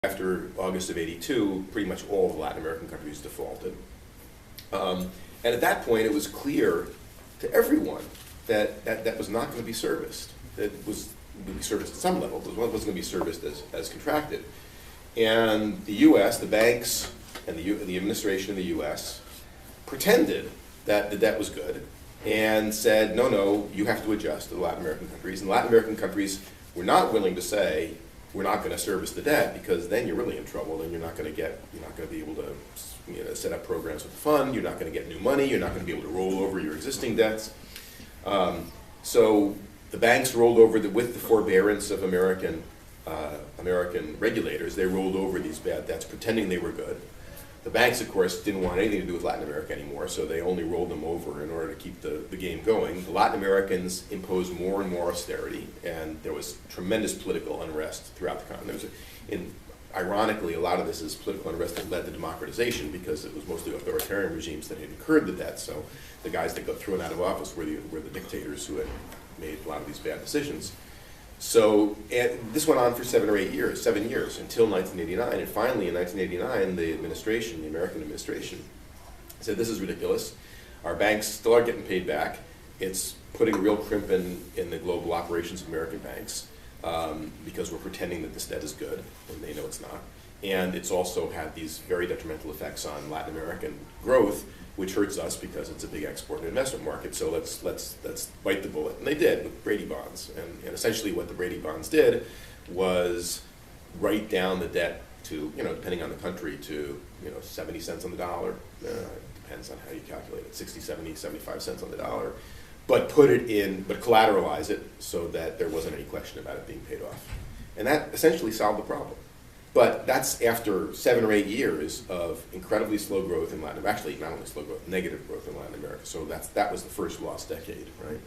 After August of '82, pretty much all of the Latin American countries defaulted. And at that point, it was clear to everyone that that was not going to be serviced. That was going to be serviced at some level, but it wasn't going to be serviced as contracted. And the U.S., the banks, and the administration of the U.S. pretended that the debt was good and said, no, you have to adjust to the Latin American countries. And Latin American countries were not willing to say, we're not going to service the debt, because then you're really in trouble. Then you're not going to be able to set up programs with the fund. You're not going to get new money. You're not going to be able to roll over your existing debts. So the banks rolled over with the forbearance of American regulators. They rolled over these bad debts, pretending they were good. The banks, of course, didn't want anything to do with Latin America anymore, so they only rolled them over in order to keep the game going. The Latin Americans imposed more and more austerity, and there was tremendous political unrest throughout the continent. Ironically, a lot of this is political unrest that led to democratization, because it was mostly authoritarian regimes that had incurred the debt. So the guys that got thrown out of office were the dictators who had made a lot of these bad decisions. So this went on for 7 years, until 1989. And finally, in 1989, the American administration, said, this is ridiculous. Our banks still aren't getting paid back. It's putting a real crimp in the global operations of American banks, because we're pretending that this debt is good, and they know it's not. And it's also had these very detrimental effects on Latin American growth, which hurts us because it's a big export and investment market. So let's bite the bullet. And they did with Brady bonds. And essentially what the Brady bonds did was write down the debt to, depending on the country, to 70 cents on the dollar. Depends on how you calculate it, 60, 70, 75 cents on the dollar. But collateralize it so that there wasn't any question about it being paid off. And that essentially solved the problem. But that's after 7 or 8 years of incredibly slow growth in Latin America. Actually, not only slow growth, negative growth in Latin America. So that was the first lost decade, right?